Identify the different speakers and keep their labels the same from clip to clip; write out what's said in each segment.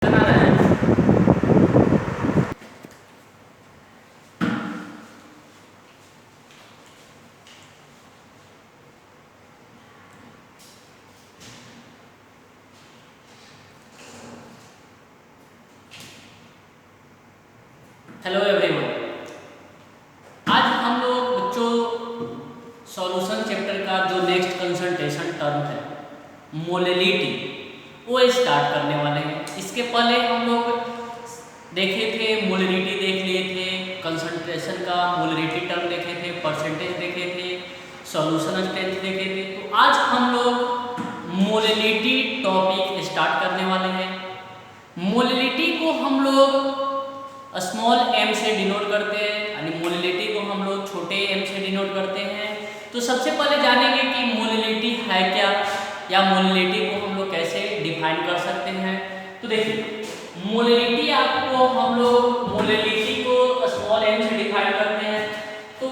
Speaker 1: Hello everyone. आज हम लोग बच्चों सॉल्यूशन चैप्टर का जो नेक्स्ट कंसंट्रेशन टर्म है मोलैलिटी वो स्टार्ट करने वाले हैं। इसके पहले हम लोग देखे थे मोलैलिटी देख लिए थे, कंसंट्रेशन का मोलैलिटी टर्म देखे थे, परसेंटेज देखे थे, सॉल्यूशन स्ट्रेंथ देखे थे। तो आज हम लोग मोलैलिटी टॉपिक स्टार्ट करने वाले हैं। मोलैलिटी को हम लोग स्मॉल m से डिनोट करते हैं, यानी मोलैलिटी को हम लोग छोटे m से डिनोट करते हैं। तो सबसे पहले जानेंगे कि मोलैलिटी है क्या, या मोलैलिटी को हम लोग कैसे डिफाइन कर सकते हैं। तो देखिए मोलैलिटी आपको हम लोग मोलैलिटी को स्मॉल m से डिफाइन करते हैं। तो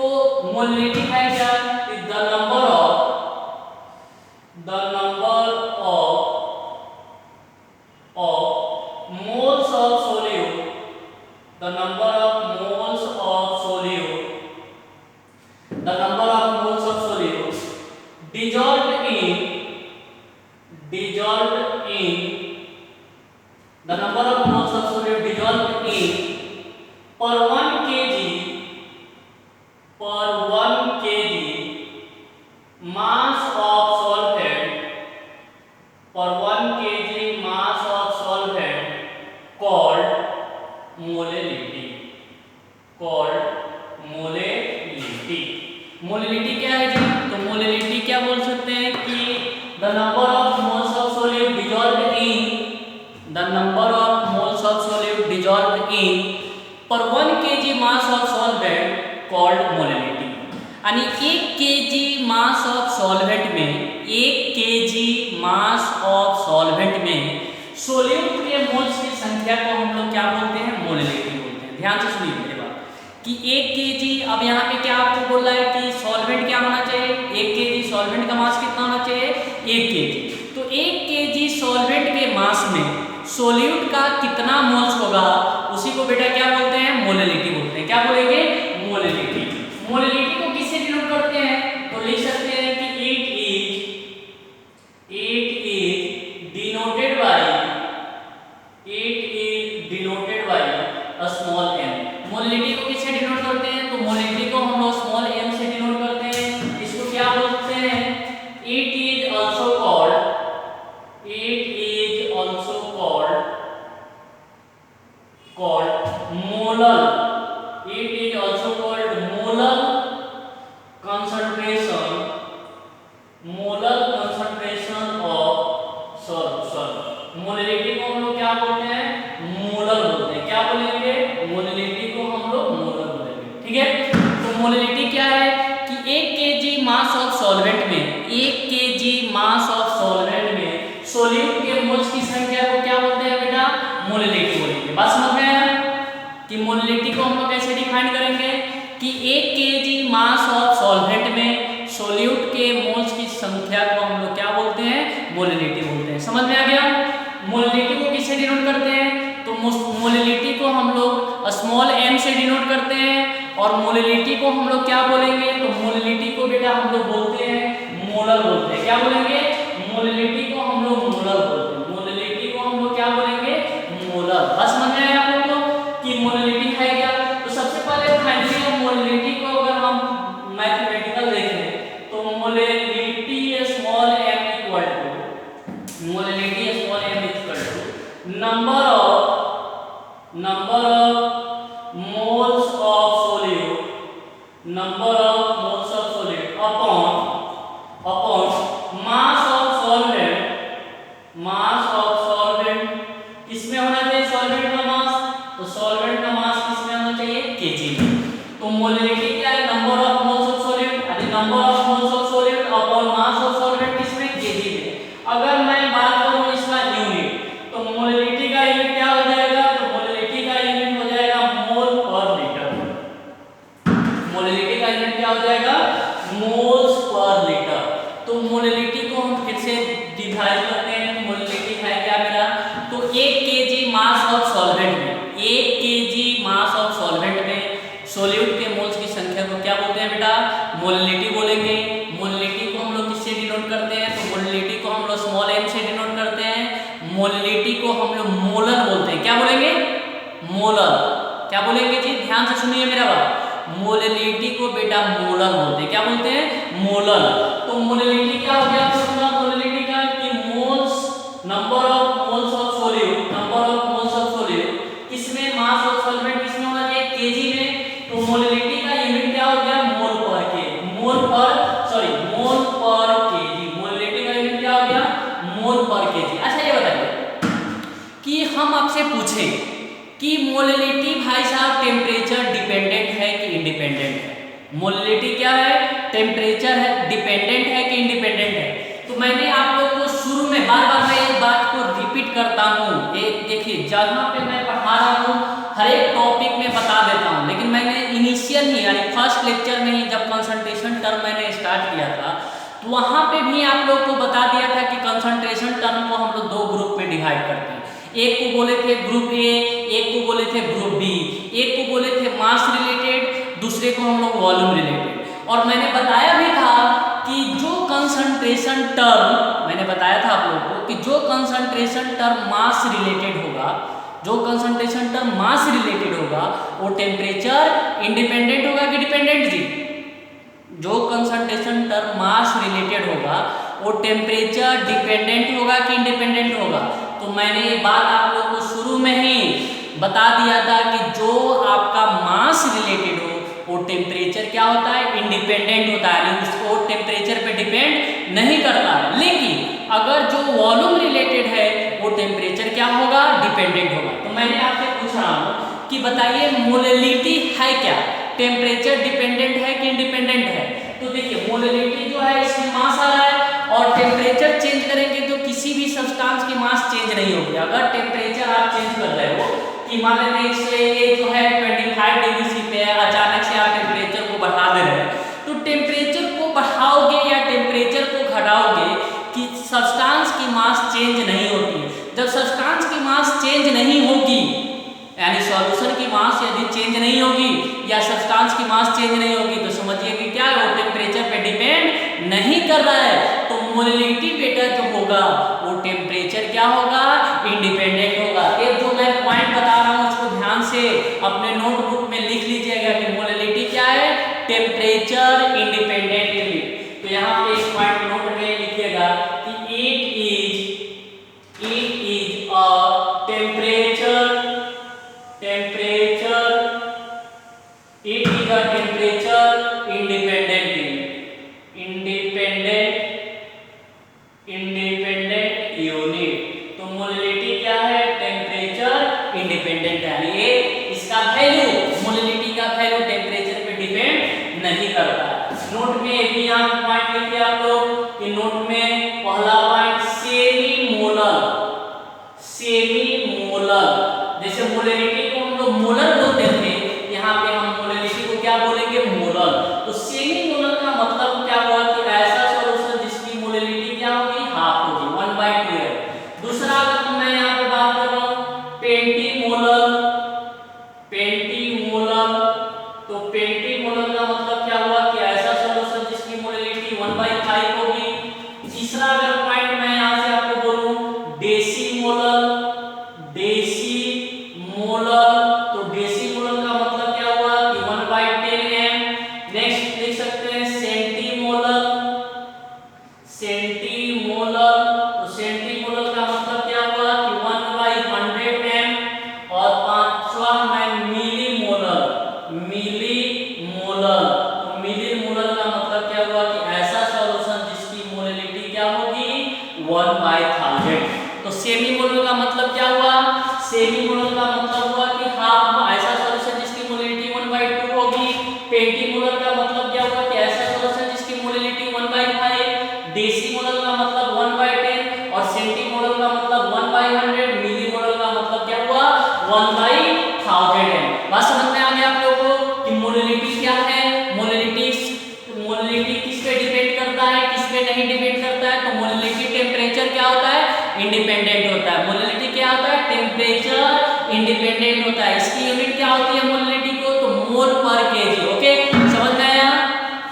Speaker 1: मोलैलिटी है क्या, the number of moles of solute, the number of moles of solute, the number of moles of solute dissolved in the number of moles of solute dissolved in per 1 kg mass of solvent, per 1 kg mass of solvent called molality. Molality क्या है जी? तो molality क्या बोल सकते हैं कि the number of moles of solute dissolved in, the number of moles of solute dissolved इन पर 1 kg mass of solvent called molality. यानी 1 kg मास ऑफ सॉल्वेंट में, 1 kg मास ऑफ सॉल्वेंट में सोल्यूट के मोल्स की संख्या को हम लोग क्या बोलते हैं? मोलैलिटी बोलते हैं। ध्यान से सुनिए मेरी बात कि 1 kg, अब यहाँ पे क्या आपको बोल रहा है कि सॉल्वेंट क्या होना चाहिए? 1 kg सॉल्वेंट का मास कितना होना चाहिए? 1 kg। तो 1 kg सॉल्वेंट के मास में सोल्यूट का कितना मोल्स होगा, उसी को बेटा क्या बोलते हैं? मोलैलिटी बोलते हैं। क्या बोलेंगे? मोलैलिटी। मोलैलिटी को किससे डिनोट करते हैं? तो लिख सकते हैं कि it is denoted by small m। Molality को किससे डिनोट करते हैं? तो मोलैलिटी को हम लोग स्मॉल m से डिनोट करते हैं। इसको क्या बोलते हैं? It is also called molar, it is also called molar concentration of solution. Molality को हम लोग क्या बोलते हैं? मोलर बोलते हैं। क्या बोलेंगे? मोलैलिटी को हम लोग मोलर बोलेंगे। ठीक है। तो मोलैलिटी क्या है कि 1 kg मास ऑफ सॉल्वेंट में, 1 kg मास ऑफ सॉल्वेंट में सोल्यूट के मोल्स की संख्या को क्या बोलते हैं बेटा? मोलैलिटी बोलेंगे। बात समझ में आया कि मोलैलिटी को हम लोग कैसे डिफाइन करेंगे कि 1 kg मास ऑफ सॉल्वेंट में सोल्यूट के मोल्स की संख्या को हम लोग क्या बोलते हैं? मोलैलिटी बोलते हैं। समझ में आ गया? मोलैलिटी को किससे डिनोट करते हैं? तो मोलैलिटी को हम लोग स्मॉल m से डिनोट करते हैं। और मोलैलिटी को हम लोग क्या बोलेंगे? तो मोलैलिटी को बेटा हम लोग बोलते हैं मोलर बोलते हैं। क्या बोलेंगे? मोलैलिटी को हम लोग मोलर बोलते हैं। मोलैलिटी को हम लोग क्या बोलेंगे? मोलर। बस समझ में आया आप लोग को कि मोलैलिटी है क्या? तो सबसे पहले फाइनली हम मोलैलिटी को अगर हम मैथमेटिकल देखें तो molality small m equal to, molality small m equal to number of moles of solute, number of moles of solute upon mass of solvent. किसमें होना चाहिए सॉल्वेंट का मास? तो सॉल्वेंट का मास किसमें होना चाहिए? kg में। तो मोलैलिटी क्या है? Number of moles of solute, यानी number of moles of solute upon mass of solvent किसमें? kg में। अगर मैं बात करूं इसका यूनिट, तो मोलैलिटी का यूनिट क्या हो जाएगा? तो मोलैलिटी का यूनिट हो जाएगा मोल पर लीटर। मोलैलिटी का यूनिट क्या हो जाएगा? Moles per litre. तो मोलैलिटी को हम फिर से डिवाइड करते हैं। मोलैलिटी है क्या मेरा? तो 1 kg ऑफ सॉल्वेंट में, 1 केजी मास ऑफ सॉल्वेंट में सोल्यूट के मोल्स की संख्या को क्या बोलते हैं बेटा? मोलिलिटी बोलेंगे। मोलिलिटी को हम लोग किससे डिनोट करते हैं? तो मोलिलिटी को हम लोग स्मॉल m से डिनोट करते हैं। मोलिलिटी को हम लोग मोलर बोलते हैं। क्या बोलेंगे? मोलर। क्या बोलेंगे जी? ध्यान से सुनिए मेरा बात। मोलिलिटी को बेटा मोलर बोलते हैं। क्या बोलते हैं? मोलर। तो मोलिलिटी क्या हो गया? तो मोलिलिटी का कि moles, number of moles of solute, number of moles of solute किसमें? मास ऑफ सॉल्वेंट किसमें होना चाहिए? केजी में। तो मोलिलिटी का यूनिट क्या हो गया? मोल पर के, मोल पर केजी। मोलिलिटी का यूनिट क्या हो गया? मोल पर केजी। अच्छा ये बताइए कि हम आपसे पूछें कि मोलिलिटी भाई साहब टेम्परेचर डिपेंडेंट है कि इंडिपेंडेंट है? मोलिलिटी क्या है? टेम्परेचर है, डिपेंडेंट है कि इंडिपेंडेंट है? तो मैंने आप लोगों को शुरू में बार-बार मैं एक बात को रिपीट करता हूँ। एक देखिए, जहाँ पे मैं पढ़ा रहा हूँ हर एक टॉपिक में बता देता हूँ, लेकिन मैंने इनिशियल ही यानी फर्स्ट लेक्चर में ही जब कंसंट्रेशन टर्म मैंने स्टार्ट किया था तो वहाँ पे भी आप लोग को बता दिया था कि कंसंट्रेशन टर्म को हम लोग 2 ग्रुप में डिवाइड करते हैं। एक को बोले थे ग्रुप ए, एक को बोले थे ग्रुप बी, एक को बोले थे मास रिलेटेड, दूसरे को हम लोग वॉल्यूम रिलेटेड। और मैंने बताया भी था कि जो कंसंट्रेशन टर्म, मैंने बताया था आप लोगों को कि जो कंसंट्रेशन टर्म मास रिलेटेड होगा, जो कंसंट्रेशन टर्म मास रिलेटेड होगा वो टेम्परेचर इंडिपेंडेंट होगा कि डिपेंडेंट जी? जो कंसंट्रेशन टर्म मास रिलेटेड होगा वो टेम्परेचर डिपेंडेंट होगा कि इंडिपेंडेंट होगा? तो मैंने ये बात आप लोगों को शुरू में ही बता दिया था कि जो आपका मास रिलेटेड हो वो टेम्परेचर क्या होता है? इंडिपेंडेंट होता है, यानी उसको टेम्परेचर पे डिपेंड नहीं करता है। लेकिन अगर जो वॉल्यूम रिलेटेड है वो टेम्परेचर क्या होगा? डिपेंडेंट होगा। तो मैंने आपसे पूछ रहा हूँ कि बताइए मोलिलिटी है क्या? टेम्परेचर डिपेंडेंट है कि इंडिपेंडेंट है? तो देखिए मोलिलिटी जो है इसमें मास आ रहा है और टेम्परेचर चेंज करेंगे तो किसी भी सब्सटेंस की मास चेंज नहीं होगी। अगर टेम्परेचर आप चेंज कर रहे हो कि मान लेते हैं ये जो है 25 डिग्री सी पे है, अचानक से आप टेम्परेचर को बढ़ा दे रहे हैं, तो टेम्परेचर को बढ़ाओगे या टेम्परेचर को घटाओगे कि सब्सटेंस की मास चेंज नहीं होती। जब सब्सटेंस की मास चेंज नहीं होगी यानी सॉल्यूशन की मास यदि चेंज नहीं होगी या सब्सटेंस की मास चेंज नहीं होगी तो समझिए कि क्या है? वो टेम्परेचर पे डिपेंड नहीं कर रहा है। तो मोलिलिटी बेटा जो होगा वो टेम्परेचर क्या होगा? इंडिपेंडेंट होगा। एक जो मैं पॉइंट बता रहा हूँ उसको ध्यान से अपने नोटबुक में लिख लीजिएगा कि मोलिलिटी क्या है? Temperature independent unit. तो यहाँ पे इस पॉइंट नोट में लिखिएगा कि it is a temperature independent unit. तो मोलिलिटी क्या है? टेम्परेचर इंडिपेंडेंट है, यानी ये इसका वैल्यू, मोलिलिटी का वैल्यू टेम्परेचर पे डिपेंड नहीं करता। नोट में भी यहाँ पॉइंट लिखिए आप लोग कि नोट में पहला पॉइंट सेमी मोलर। जैसे मोलिलिटी को हम लोग मोलर बोलते थे, यहाँ पे हम मोलिलिटी को क्या बोलेंगे? मोलर। तो सेमी मोलर का मतलब क्या हुआ कि ऐसा सॉल्यूशन जिसकी मोलिलिटी क्या होगी? हाफ होगी, 1/2 है। दूसरा अगर मैं यहाँ पे बात कर रहा हूँ पेंटीमोलर, तो पेंटीमोलर का मतलब क्या हुआ कि ऐसा सॉल्यूशन जिसकी मोलिलिटी 1/5 होगी। तीसरा अगर पॉइंट मैं यहाँ से आपको बोलूँ डेसीमोलर, तो डेसीमोलर का मतलब क्या हुआ कि 1/10 है। नेक्स्ट लिख सकते हैं सेंटीमोलर, तो सेंटीमोलर का मतलब क्या हुआ कि 1/100 है। और पांचवा है मिलीमोलर, तो मिलीमोलर का मतलब क्या हुआ कि ऐसा सॉल्यूशन जिसकी मोलिलिटी क्या होगी? 1/1000। तो सेमीमोलर का मतलब क्या हुआ? सेमीमोलर का मतलब हुआ कि हाफ, ऐसा सॉल्यूशन जिसकी मोलिलिटी 1/2 होगी। पेंटीमोलर का मतलब क्या हुआ कि ऐसा सॉल्यूशन जिसकी मोलिलिटी 1/5। डेसीमोलर का मतलब 1/10 और सेंटीमोलर का मतलब 1/100। मिलीमोलर का मतलब क्या हुआ? 1/1000 है। बात समझ में आ गया आप लोगों को कि मोलिलिटी क्या है? मोलिलिटी किस पे डिपेंड करता है, किस पे नहीं डिपेंड करता है? तो मोलिलिटी टेम्परेचर क्या होता है? इंडिपेंडेंट होता है। मोलिलिटी क्या होता है? टेम्परेचर इंडिपेंडेंट होता है। इसकी यूनिट क्या होती है मोलिलिटी को, तो मोल पर केजी। ओके, समझ में आया?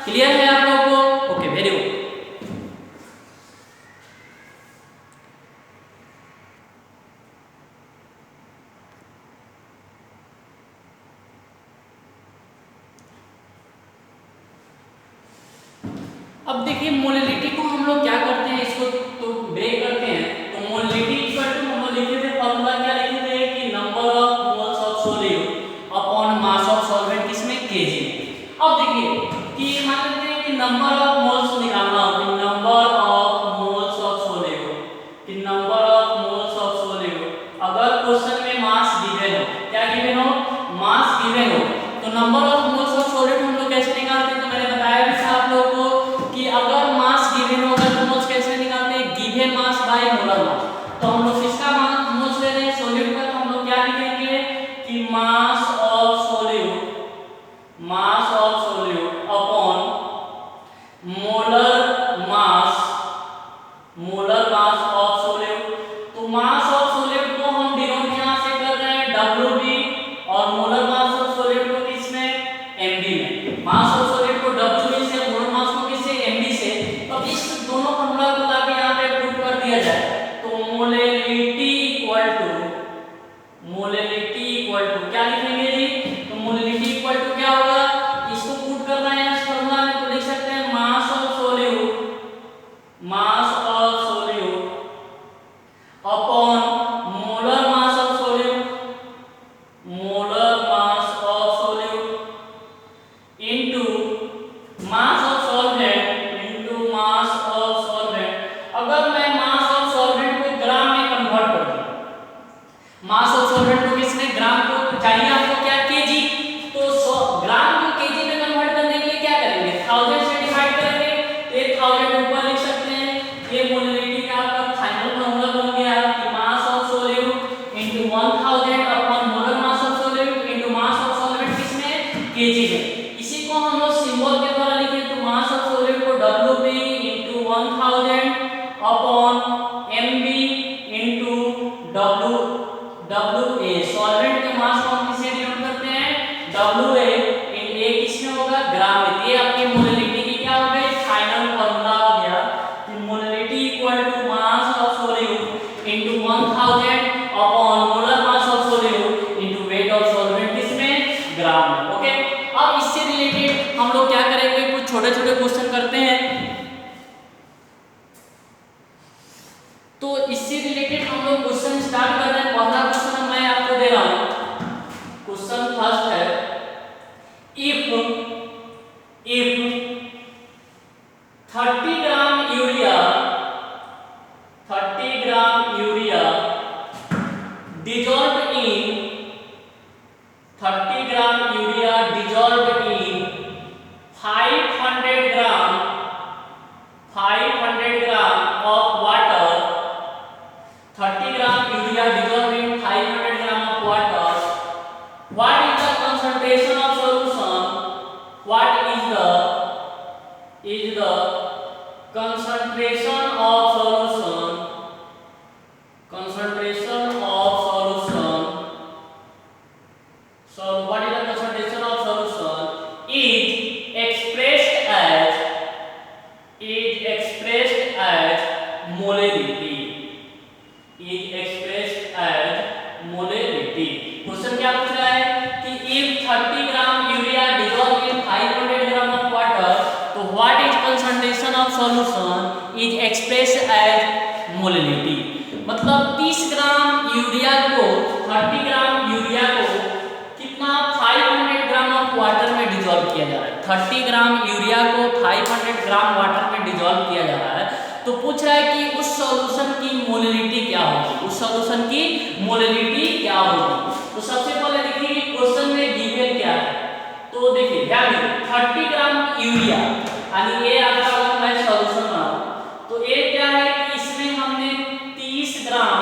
Speaker 1: क्लियर है आप लोगों को? Okay, very good. अब देखिए मोलिलिटी को हम लोग क्या करते हैं, इसको तो ब्रेक करते हैं। तो मोलिलिटी इक्वल टू हम लोग लिखे थे फॉर्मूला, क्या लिखे थे कि number of moles of solute upon mass of solvent किसमें, केजी में। अब देखिए कि मान लेते हैं कि नंबर ऑफ मोल्स निकालना हो, कि number of moles of solute, कि number of moles of solute, अगर क्वेश्चन में मास गिवन हो, क्या गिवन हो, मास गिवन हो, तो number of moles of solute हम लोग कैसे निकालते हैं, तो मैंने बताया भी था आप लोगों को कि अगर मास गिवन होगा तो मोल्स कैसे निकालते हैं, given mass by molar mass. तो हम लोग किसका मोल्स ले रहे हैं, सोल्यूट का, तो हम लोग क्या लिखेंगे कि मास of solute, mass of solute upon molar mass, molar mass of solute. तो मास ऑफ सोल्यूट को हम डिनोट यहां से कर रहे हैं WB, और मोलर मास ऑफ सोल्यूट को किसमें, MB में। मास ऑफ सोल्यूट को WB से, मोलर मास को किससे, MB से। तो इस दोनों फॉर्मूला को लाके यहां पे पुट कर दिया जाए तो molality equal to, molality equal to क्या लिखेंगे जी, तो मोलिलिटी इक्वल टू क्या होगा, इसको पुट करना है इस फॉर्मूला में, तो लिख सकते हैं मास of solute, mass of solute upon molar mass of solute, molar mass of solute into mass of solvent, into mass of solvent. अगर मैं मास ऑफ सॉल्वेंट को ग्राम में कन्वर्ट कर दूं, मास ऑफ सॉल्वेंट को किसमें, ग्राम को चाहिए आपको क्या, केजी। तो ग्राम को केजी में कन्वर्ट करने के लिए क्या करेंगे, 1000 से डिवाइड करेंगे, तो 1000 ऊपर लिख सकते हैं। ये मोलिलिटी का आपका फाइनल फॉर्मूला बन गया कि मास of solute into 1000 upon molar mass of solute into mass of solvent किसमें, केजी में। इसी को हम लोग सिंबल के द्वारा लिखे, तो मास ऑफ सोल्यूट को WB into 1000 upon MB into WA, solvent के मास को हम किससे डिनोट करते हैं, WA, इन A किसमें होगा, ग्राम में। ये आपकी मोलिलिटी की क्या हो गई, फाइनल फॉर्मूला हो गया कि molality equal to mass of solute into 1000 upon molar mass of solute into weight of solvent किसमें, ग्राम में। ओके, अब इससे रिलेटेड हम लोग क्या करेंगे, कुछ छोटे छोटे क्वेश्चन करते हैं। तो इससे रिलेटेड हम लोग क्वेश्चन स्टार्ट कर रहे हैं। पहला क्वेश्चन मैं आपको दे रहा हूं, क्वेश्चन फर्स्ट है, if 30 gram urea, 30 gram urea dissolved in 30 gram urea dissolved in 500 gram, 500 gram of water, 30 gram urea dissolved in 500 gram of water, what is the concentration of solution, what is the concentration of solution, concentration of solution, so what is the concentration of solution is expressed as molality, is expressed as molality। Question क्या पूछ रहा है कि if 30 gram urea dissolved in 500 gram of water, तो what is concentration of solution is expressed as molality। मतलब 30 gram urea को, 30 gram urea को कितना, 500 ग्राम ऑफ वाटर में डिसॉल्व किया जा रहा है। 30 ग्राम यूरिया को 500 ग्राम वाटर में डिसॉल्व किया जा रहा है। तो पूछ रहा है कि उस सॉल्यूशन की मोलिलिटी क्या होगी, उस सॉल्यूशन की मोलिलिटी क्या होगी। तो सबसे पहले देखिए कि क्वेश्चन में गिवन क्या है। तो देखिए ध्यान दीजिए, 30 ग्राम यूरिया यानी ये आपका अगर मैं सॉल्यूशन बनाऊं तो ये क्या है कि इसमें हमने 30 ग्राम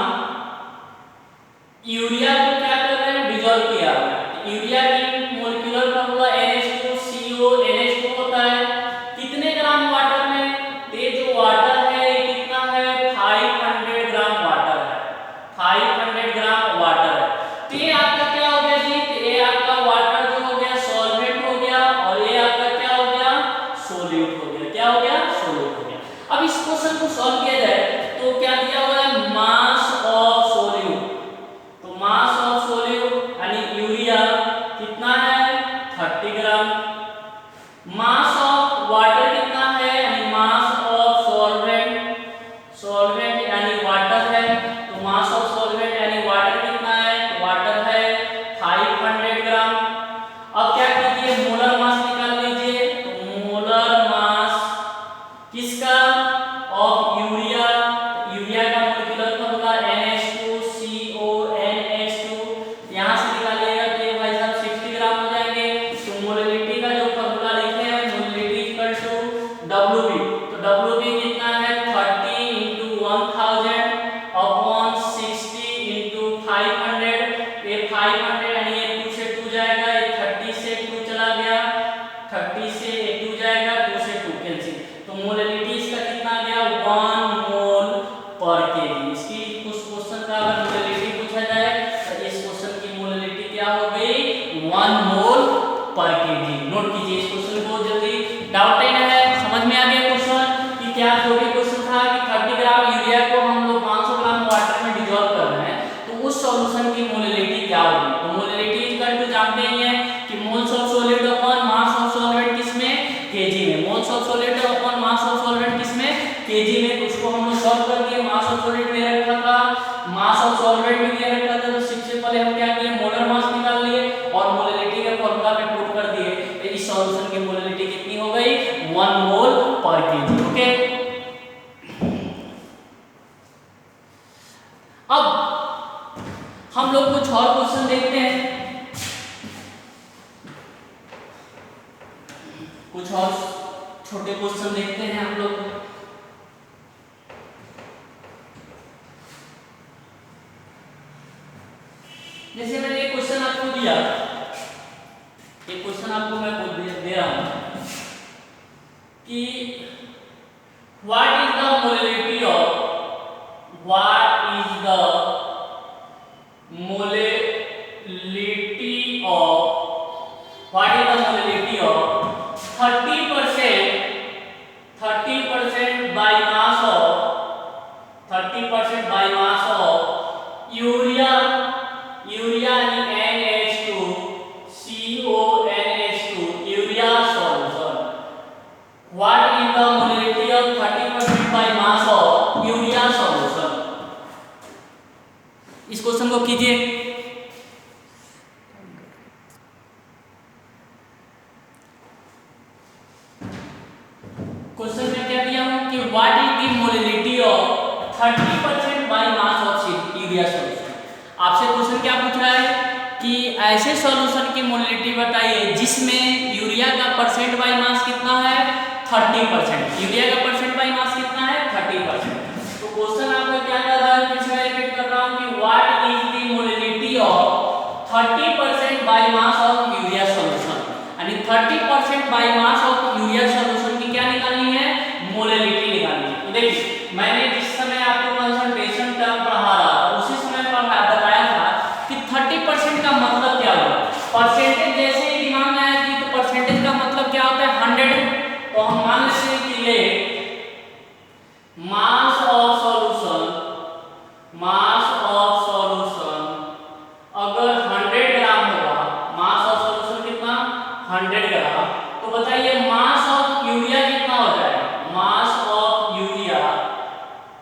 Speaker 1: यूरिया को क्या कर रहे हैं, डिसॉल्व किया। यूरिया की मोलिक्यूलर फॉर्मूला NH2CO, NH2 होता है कितने ग्राम वाटर में, ये जो वाटर है ये कितना है, 500 ग्राम वाटर है, 500 ग्राम वाटर है। तो ये मास ऑफ सॉल्यूट यानी यूरिया कितना है 30 ग्राम। मास ऑफ वाटर कितना है यानी मास ऑफ सॉल्वेंट, सॉल्वेंट यानी वाटर है, तो मास ऑफ सॉल्वेंट यानी वाटर कितना है, वाटर है 500 ग्राम। अब क्या कीजिए मोलर मास निकाल लीजिए, तो मोलर मास किसका ऑफ यूरिया, यूरिया का मोलिक्यूलर फॉर्मूला NH2CONH2 यहां से निकालिएगा तो ये भाई साहब 60 ग्राम हो जाएंगे। तो मोलिलिटी का जो फॉर्मूला लिखे हैं मोलिलिटी इक्वल टू WB, तो WB कितना है 30 × 1000 अपॉन 60 × 500, ये 500 यानी ये 2 से 2 जाएगा, ये 30 से 2 चला गया, 30 से 2 जाएगा, 2 से 2 कैंसिल, तो मोलिलिटी इसका कितना आ गया 1 मोल पर केजी। इसकी कुछ क्वेश्चन का अगर मोलिलिटी पूछा जाए तो इस क्वेश्चन की मोलिलिटी क्या हो गई 1 मोल पर केजी। नोट कीजिए इस क्वेश्चन को जल्दी, डाउट नहीं है, समझ में आ गया क्वेश्चन कि क्या जो भी क्वेश्चन था कि 30 ग्राम यूरिया को हम लोग 500 ग्राम वाटर में डिसॉल्व कर रहे हैं तो उस सॉल्यूशन की मोलिलिटी क्या होगी। तो मोलिलिटी इक्वल टू जानते ही हैं कि moles of solid upon mass of solvent किसमें केजी में, moles of solid upon mass of solvent किसमें केजी में, तो उसको हम लोग सॉल्व कर दिए। मास ऑफ सॉलिड में रखा था, मास ऑफ सॉल्वेंट में दिया रखा था, तो सबसे पहले हम क्या किए मोलर मास निकाल लिए और मोलिलिटी के फॉर्मूला में पुट कर दिए, तो इस सॉल्यूशन की मोलिलिटी कितनी हो गई 1 मोल पर केजी। ओके, अब हम लोग कुछ और क्वेश्चन देखते हैं, कुछ और छोटे क्वेश्चन देखते हैं हम लोग। जैसे मैंने एक क्वेश्चन आपको दिया, एक क्वेश्चन आपको मैं दे रहा हूं कि what is the molality of, what is the molality of, what is the molality of 30% by mass of 30% by mass of urea, urea यानी NH2CONH2 urea solution. What is the molality of 30% by mass of urea solution. इस question को कीजिए। Question में क्या दिया हूं कि what is the molality of 30% by mass of urea solution. आपसे क्वेश्चन क्या पूछ रहा है कि ऐसे सॉल्यूशन की मोलिलिटी बताइए जिसमें यूरिया का परसेंट बाय मास कितना है 30%, यूरिया का परसेंट बाय मास कितना है 30%। तो क्वेश्चन आपका क्या कर रहा है, फिर मैं रिपीट कर रहा हूं कि what is the molality of 30% by mass of urea solution, यानी 30% by mass of urea solution की क्या निकालनी है मोलिलिटी निकालनी है। तो देखिए मैंने जिस समय आपको कंसंट्रेशन टर्म पढ़ा रहा था उसी समय बताया था कि 30% का मतलब क्या होगा। परसेंटेज जैसे ही दिमाग में आया कि तो परसेंटेज का मतलब क्या होता है 100, तो हम मान लेते हैं कि let mass of solution, mass of solution अगर 100 ग्राम होगा, मास ऑफ सॉल्यूशन कितना 100 ग्राम, तो बताइए मास ऑफ यूरिया कितना हो जाएगा, मास ऑफ यूरिया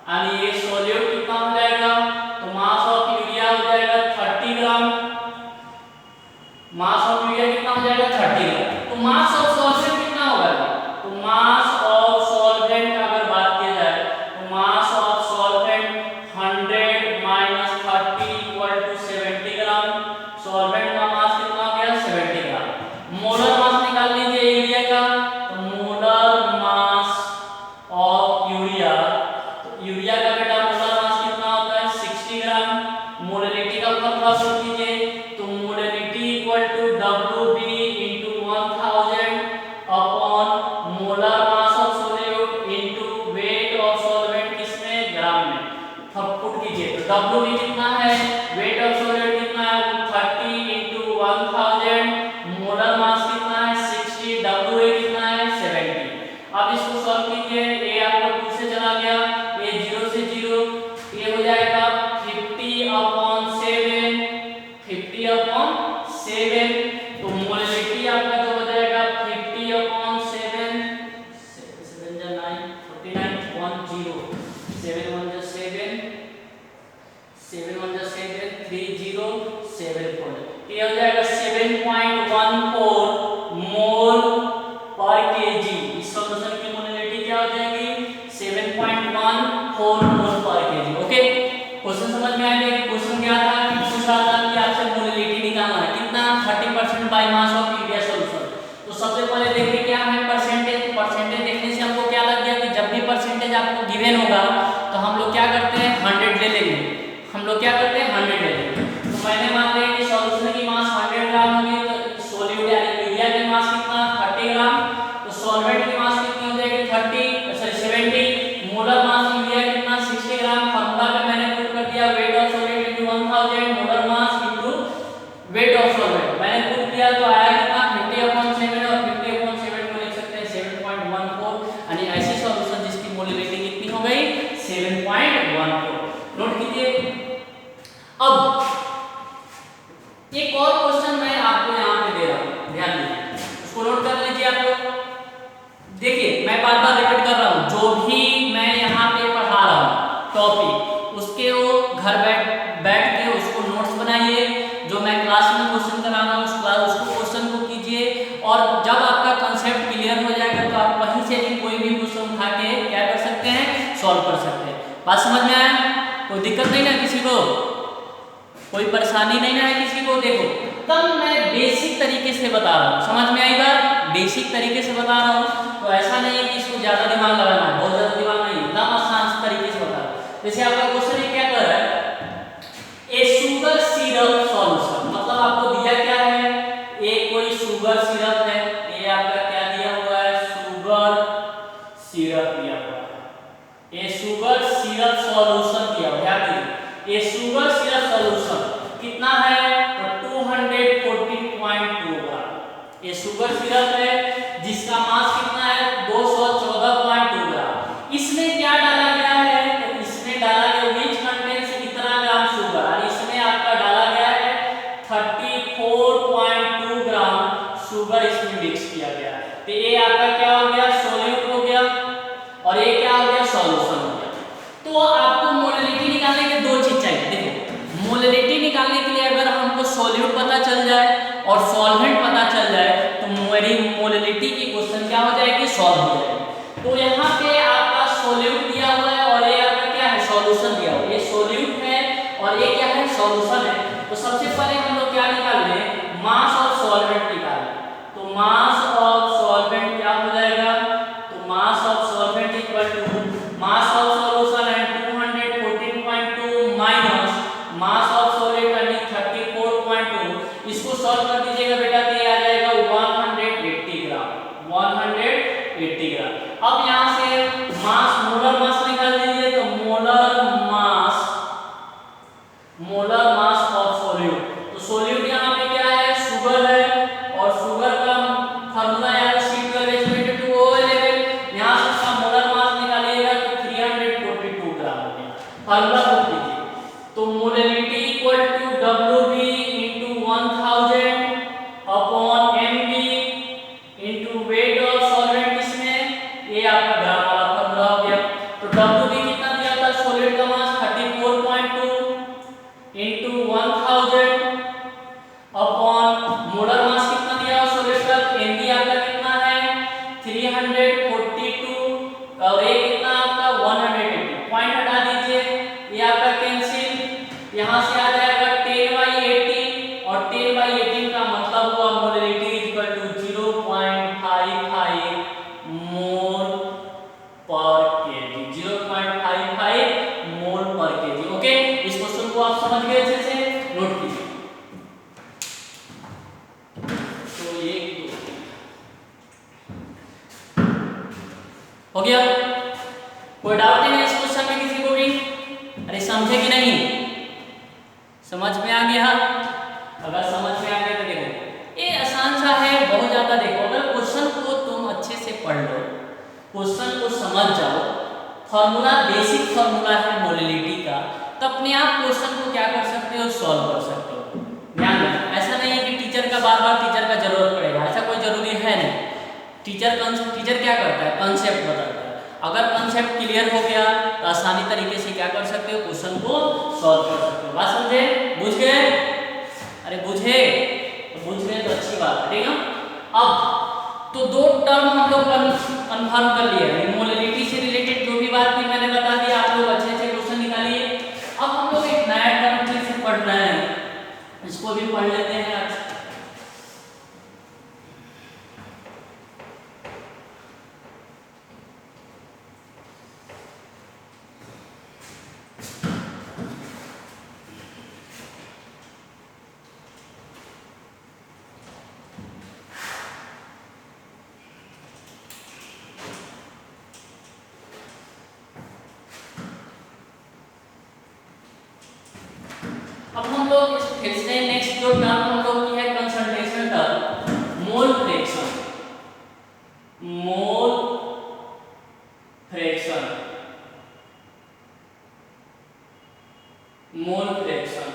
Speaker 1: यानी ये सॉल्यूट कितना हो जाएगा, तो मास ऑफ यूरिया हो जाएगा 30 ग्राम, मास ऑफ यूरिया कितना हो जाएगा 30 ग्राम। तो मास ऑफ सॉल्वेंट कितना होगा, तो मास ऑफ सॉल्वेंट अगर बात की जाए तो mass of solvent 100 minus 30 equal to 70 gram, solvent का मास कितना हो गया 70 ग्राम। मोलर मास निकाल लीजिए यूरिया का, तो मोलर मास ऑफ यूरिया, तो यूरिया का बेटा मोलर मास कितना होता है 60 ग्राम। मोलिलिटी का फॉर्मूला सोच लीजिए, तो molality equal to WB into 1000 upon molar mass of solute into weight of solvent किसमें ग्राम में। सब पुट कीजिए, तो WB कितना है, वेट ऑफ सॉल्यूट कितना है 30 ये हो जाएगा 7.14 मोल पर केजी। इस सॉल्यूशन की मोलिलिटी क्या हो जाएगी 7.14 मोल पर केजी। ओके, क्वेश्चन समझ में आ गया? क्वेश्चन क्या था कि पूछ रहा था कि आपसे मोलिलिटी निकालना है कितना 30% by mass of urea solution. तो सबसे पहले देखिए क्या है परसेंटेज। परसेंटेज देखने से हमको क्या लग गया कि जब भी परसेंटेज आपको गिवन होगा तो हम लोग क्या करते हैं 100 ले लेंगे। हम लोग क्या करते हैं 100 ले लेंगे। तो मैंने मान लिया कि सॉल्यूशन की मास 100 ग्राम होगी, तो सॉल्यूट यानी यूरिया की मास कितना 30 ग्राम, तो सॉल्वेंट की मास कितनी हो जाएगी 70 मोलर मास यूरिया कितना 60 ग्राम। फॉर्मूला में मैंने पुट कर दिया wait of solvent into 1000 molar mass into weight of solvent मैंने पुट किया तो आया कितना 50/7 और 50/7 को लिख सकते हैं 7.14 यानी ऐसी सॉल्यूशन जिसकी मोलिलिटी कितनी हो गई 7.14। नोट कीजिए। अब एक और क्वेश्चन मैं आपको यहां पे दे रहा हूं, ध्यान दीजिए, उसको नोट कर लीजिए आप लोग। देखिए मैं बार-बार रिपीट कर रहा हूं, जो भी मैं यहां पे पढ़ा रहा हूं टॉपिक उसके वो घर बैठ के उसको नोट्स बनाइए। जो मैं क्लास में क्वेश्चन करा रहा हूं उसको क्वेश्चन को कीजिए, और जब आपका कांसेप्ट क्लियर हो जाएगा तो आप वहीं से भी कोई भी क्वेश्चन उठा के क्या कर सकते हैं सॉल्व कर सकते हैं। बात समझ में आया? कोई दिक्कत नहीं ना किसी को? कोई परेशानी नहीं ना है किसी को? देखो तब मैं बेसिक तरीके से बता रहा हूँ, समझ में आई बात? बेसिक तरीके से बता रहा हूँ, तो ऐसा नहीं है कि इसको ज्यादा दिमाग लगाना है, बहुत ज्यादा दिमाग नहीं, एकदम आसान तरीके से बता रहा हूँ। जैसे आपका क्वेश्चन क्या कर रहा है ए शुगर सिरप सॉल्यूशन, मतलब आपको दिया क्या है ए कोई शुगर सिरप है, ये आपका क्या दिया हुआ है शुगर सिरप दिया हुआ है, ए शुगर सिरप सॉल्यूशन दिया हुआ है। ये शुगर सिरप सॉल्यूशन कितना है तो 240.2 ग्राम ये शुगर सिरप है जिसका मास कितना है 214.2 ग्राम। इसमें क्या डाला गया है तो इसमें डाला गया विच कंटेंस कितना ग्राम शुगर, और इसमें आपका डाला गया है 34.2 ग्राम शुगर इसमें मिक्स किया गया। तो ये आपका क्या हो गया सॉल्यूट हो गया, और ये क्या हो गया सॉल्यूशन हो गया। तो आपको मोलिलिटी निकालने के दो चीज चाहिए। देखो मोलिलिटी निकालने के लिए अगर हमको सॉल्यूट पता चल जाए और सॉल्वेंट पता चल जाए तो मेरी मोलिलिटी की क्वेश्चन क्या हो जाएगी सॉल्व हो जाएगी। तो यहाँ पे आपका सॉल्यूट दिया हुआ है और ये आपका क्या है सॉल्यूशन दिया हुआ है, ये सॉल्यूट है और ये क्या है सॉल्यूशन है। तो सबसे पहले हम लोग क्या निकाल लें मास ऑफ सॉल्वेंट निकाल लें। तो मास ऑफ सॉल्वेंट क्या हो जाएगा तो mass of solvent equal to mass of solution है 214.2 माइनस मास ऑफ सॉलिड यानी 34.2, इसको सॉल्व कर दीजिएगा बेटा तो ये आ जाएगा 180 ग्राम 180 ग्राम। अब यहां से मास मोलर मास निकाल दीजिए, तो मोलर मास ऑफ सॉल्यूट, तो सॉल्यूट यहां पे क्या है शुगर है और शुगर का फार्मूला यार C12H22O11, यहां से इसका मोलर मास निकालिएगा तो 342 ग्राम हो गया। फार्मूला लिख लीजिए, तो molality equal to WB into 1000 upon MB into weight of solvent, इसमें ये आपका ग्राम वाला फार्मूला हो गया। तो WB कितना दिया था सॉलिड का मास 34.2 इनटू 1000 अपॉन मोलर मास कितना दिया सॉलिड का MB आपका कितना है 342 और ये कितना आपका 180, पॉइंट हटा दीजिए ये आपका कैंसिल, यहां से आ जाएगा 10/18 और 10/18 का मतलब हुआ मोलिलिटी इक्वल टू 0.55 मोल पर केजी 0.55 मोल पर केजी। ओके, इस क्वेश्चन को आप समझ गए अच्छे से, नोट कीजिए। तो ये हो गया, कोई डाउट नहीं इस क्वेश्चन में किसी को भी? अरे समझे कि नहीं? समझ में आ गया? अगर समझ में आ गया तो देखो ये आसान सा है, बहुत ज्यादा देखो अगर क्वेश्चन को तुम अच्छे से पढ़ लो, क्वेश्चन को समझ जाओ, फॉर्मूला बेसिक फॉर्मूला है मोलिलिटी का, तो अपने आप क्वेश्चन को क्या कर सकते हो सॉल्व कर सकते हो। ध्यान रखना, ऐसा नहीं है कि टीचर का बार टीचर का जरूरत पड़ेगा, ऐसा कोई जरूरी है नहीं। टीचर क्या करता है कंसेप्ट बताता है, अगर कंसेप्ट क्लियर हो गया तो आसानी तरीके से क्या कर सकते हो क्वेश्चन को सॉल्व कर सकते हो। बात समझे? बुझ गए? अब तो दो टर्म हम लोग कन्फर्म कर लिए, मोलैलिटी से रिलेटेड जो भी बात थी मैंने बता दिया, आप लोग अच्छे से क्वेश्चन निकालिए। अब हम लोग एक नया टर्म फिर से पढ़ रहे हैं, इसको भी पढ़ लेते हैं आज। अब हम लोग फिर से नेक्स्ट जो टर्म हम लोग की है concentration term, mole fraction. Mole fraction, mole fraction.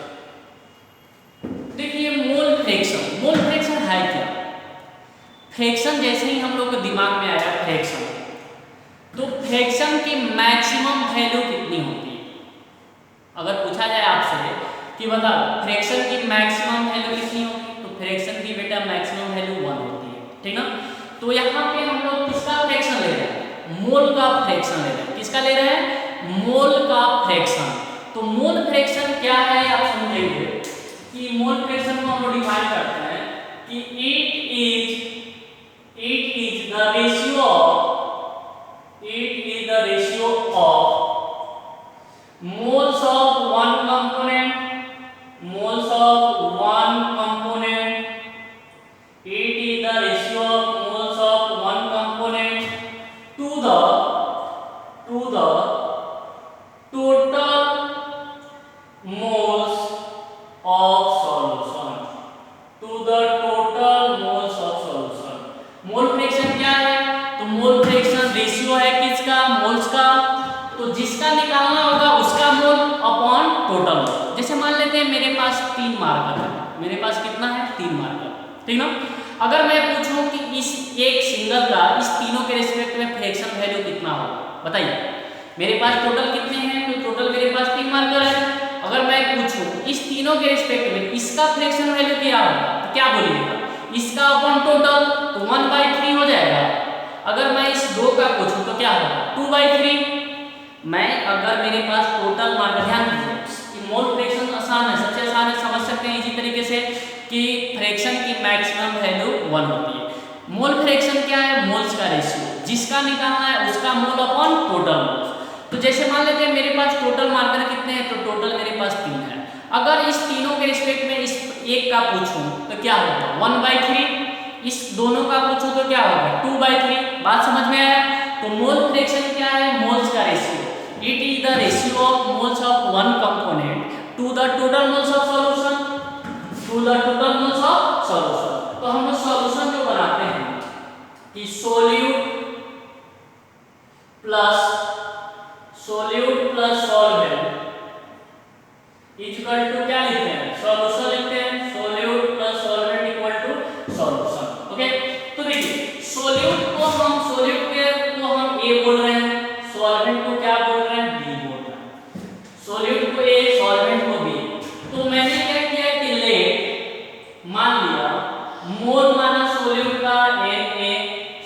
Speaker 1: देखिए मोल फ्रैक्शन है क्या? फ्रैक्शन जैसे ही हम लोग के दिमाग में आया फ्रैक्शन, तो फ्रैक्शन की मैक्सिमम वैल्यू कितनी होती है? अगर पूछा जाए आपसे कि बताओ फ्रैक्शन की मैक्सिमम वैल्यू कितनी होती है, तो फ्रैक्शन की बेटा मैक्सिमम वैल्यू 1 होती है, ठीक ना। तो यहाँ पे हम लोग किसका फ्रैक्शन ले रहे हैं? मोल का फ्रैक्शन ले रहे हैं। किसका ले रहे हैं? मोल का फ्रैक्शन। तो मोल फ्रैक्शन क्या है आप समझेंगे कि मोल फ्रैक्शन को हम लोग डिफाइन करते हैं कि it is the ratio of moles of one component, moles of one component, it is the ratio of moles of one component to the total moles of solution, to the total moles of solution। Mole fraction क्या है? तो mole fraction ratio है किसका? Moles का। तो जिसका निकालना होगा उसका मोल अपॉन टोटल मोल। जैसे मान लेते हैं मेरे पास 3 मार्कर है, मेरे पास कितना है? 3 मार्कर, ठीक ना। अगर मैं पूछूं कि इस एक सिंगल का इस तीनों के रिस्पेक्ट में फ्रैक्शन वैल्यू कितना होगा, बताइए। मेरे पास टोटल कितने हैं? तो टोटल मेरे पास 3 मार्कर है। अगर मैं पूछूं इस तीनों के रिस्पेक्ट में इसका फ्रैक्शन वैल्यू क्या होगा, तो क्या बोलिएगा? इसका अपॉन टोटल, तो 1/3 हो जाएगा। अगर मैं इस 2 का पूछूं तो क्या होगा? 2/3। मैं अगर मेरे पास टोटल मार्कर, ध्यान दीजिए मोल फ्रैक्शन आसान है, सबसे आसान है, समझ सकते हैं इसी तरीके से कि फ्रैक्शन की मैक्सिमम वैल्यू 1 होती है। मोल फ्रैक्शन क्या है? मोल्स का रेशियो, जिसका निकालना है उसका मोल अपॉन टोटल मोल्स। तो जैसे मान लेते हैं मेरे पास टोटल मार्कर कितने हैं, तो टोटल मेरे पास 3 है। अगर इस तीनों के रिस्पेक्ट में इस एक का पूछूं तो क्या होगा? 1/3। इस दोनों का पूछूं तो क्या होगा? 2/3। बात समझ में आया? तो मोल फ्रैक्शन क्या है? मोल्स का ratio. It is the ratio of moles of one component to the total moles of solution, to the total moles of solution. तो हम लोग सॉल्यूशन जो बनाते हैं कि solute plus solvent equal to क्या लिखते हैं? सॉल्यूशन लिखते हैं। Solute plus solvent equal to solution. Okay, तो देखिए सोल्यूट को हम A बोल रहे हैं, सॉल्वेंट को क्या बोल रहे हैं? B बोल रहे हैं। सोल्यूट को A, सॉल्वेंट को B। तो मैंने क्या किया कि लेट मान लिया मोल माना सोल्यूट का Na,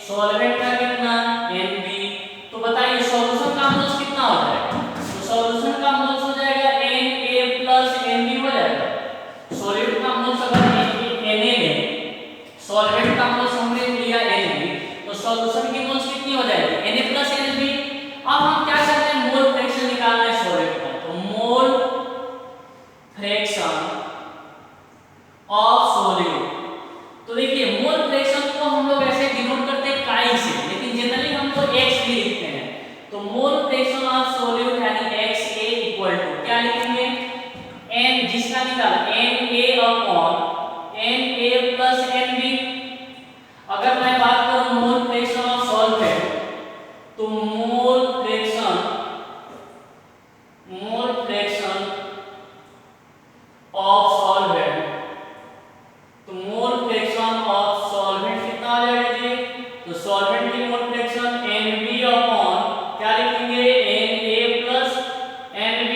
Speaker 1: सॉल्वेंट का कितना? Nb। तो बताइए सॉल्यूशन का मोल्स कितना हो जाएगा? तो सॉल्यूशन का मोल्स हो जाएगा Na प्लस Nb हो जाएगा। सोल्यूट का मोल्स अगर Na लें, सॉल्वेंट का मोल्स हमने लिया Nb, तो सॉल्यूशन की मोल्स कितनी हो जाएगी? Na plus Nb। अब हम क्या करते हैं? मोल फ्रैक्शन निकालना है सॉल्वेंट का, तो मोल फ्रैक्शन ऑफ सोल्यूट। तो देखिए मोल फ्रैक्शन को हम लोग ऐसे डिनोट करते हैं काई से, लेकिन जनरली हम लोग x भी लिखते हैं। तो मोल फ्रैक्शन ऑफ सोल्यूट यानी XA इक्वल टू क्या लिखेंगे? n, जिसका निकाला Na upon Na plus Nb। अगर मैं बात करूं मोल फ्रैक्शन ऑफ सॉल्वेंट, तो मोल फ्रैक्शन ऑफ सॉल्वेंट, तो मोल फ्रैक्शन ऑफ सॉल्वेंट कितना आ जाएगा जी? तो सॉल्वेंट की मोल फ्रैक्शन Nb अपॉन क्या लिखेंगे? Na plus Nb।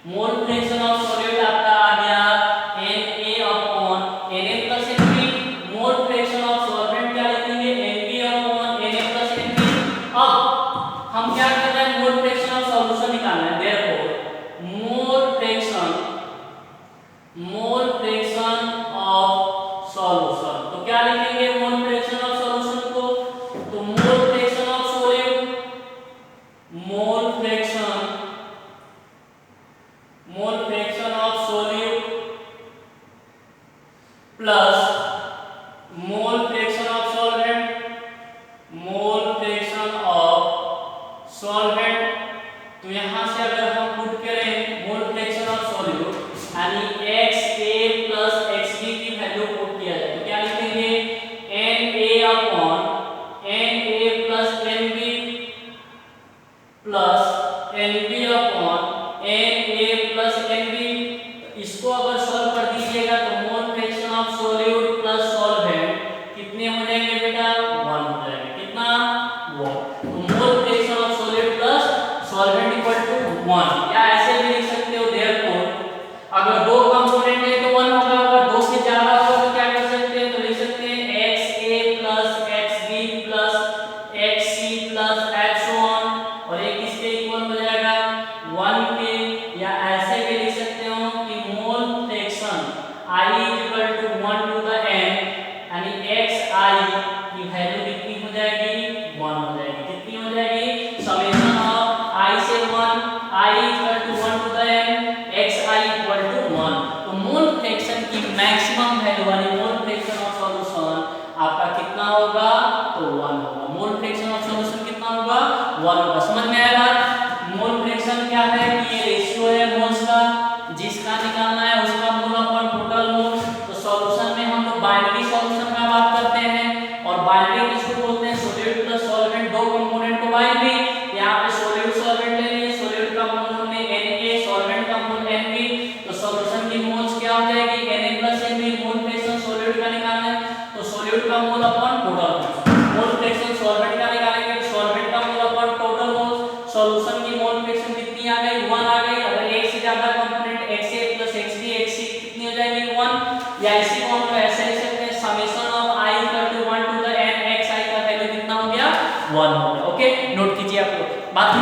Speaker 1: Mole fraction of solvent आपका आ गया Na plus mole fraction of solvent, mole fraction of solvent. तो यहाँ से अगर हम पुट करें मोल फ्रैक्शन ऑफ सॉल्यूट यानी XA प्लस XB की वैल्यू पुट किया जाए तो क्या लिखेंगे NA upon NA plus NB plus NB upon NA plus NB। इसको अगर सॉल्व कर दीजिएगा तो mole fraction of solute plus solvent कितने हो जाएंगे बेटा 1 हो जाएंगे। कितना 1। तो mole fraction of solute plus solvent equal to 1 या ऐसे भी लिख सकते हो देयरफॉर अगर दो कंपोनेंट है तो 1 होगा, अगर दो से ज्यादा होगा तो क्या कर सकते हैं तो लिख सकते हैं XA plus XB plus XC plus XON और ये किसके इक्वल हो जाएगा 1 के। या ऐसे भी लिख सकते हो कि mole fraction I equal to 1 to the n यानी XI की वैल्यू कितनी हो जाएगी 1 हो जाएगी। कितनी हो जाएगी समेशन ऑफ I से 1 I equal to 1 to the n XI equal to 1। तो मोल फ्रैक्शन की मैक्सिमम वैल्यू यानी मोल फ्रैक्शन ऑफ सॉल्यूशन आपका कितना होगा तो 1 होगा। मोल फ्रैक्शन ऑफ सॉल्यूशन कितना होगा 1 होगा। समझ में आया बात। मोल फ्रैक्शन क्या है कि ये रेशियो है मोल्स का, जिसका निकालना है उसका मोल अपॉन टोटल मोल। तो सॉल्यूशन में हम लोग बाइनरी सॉल्यूशन का बात करते हैं और बाइनरी किसको बोलते हैं सॉल्यूट प्लस सॉल्वेंट, दो कंपोनेंट को बाइनरी। यहाँ पे सॉल्यूट सॉल्वेंट ले लिए, सॉल्यूट का मोल हमने Na सॉल्वेंट का मोल Nb। तो सॉल्यूशन की मोल्स क्या हो जाएगी Na plus Nb। Mole fraction solute का निकालना है तो सॉल्यूट का mole upon total mole fraction solvent का निकालेंगे तो सॉल्वेंट का mole upon total moles. Solution की मोल फ्रैक्शन कितनी आ गई 1 आ गई। अगर एक से ज्यादा component XA plus XB XC कितनी हो जाएगी 1। या इसी को हम लोग ऐसे लिख सकते हैं summation of I equal to 1 to the n XI का वैल्यू कितना हो गया 1 हो गया। ओके नोट कीजिए आप लोग बात।